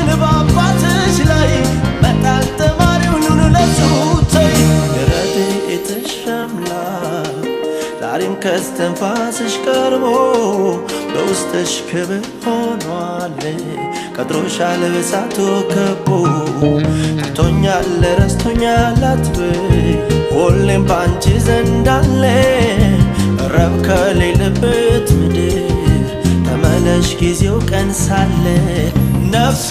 እጅሽን በአባትሽ ላይ መጣል ተማሪውን ለሱተይ የረድኤትሽ አምላክ ዛሬም ከስትንፋስሽ ቀርቦ በውስጥሽ ክብር ሆኗል ቀጥሮሻል በሳቱ ከቦ ትቶኛል ረስቶኛል አትበይ ሁሌም ባንቺ ዘንድ አለ ረብ ከሌለበት ምድር ተመለሽ ጊዜው ቀን ሳለ ነፍሴ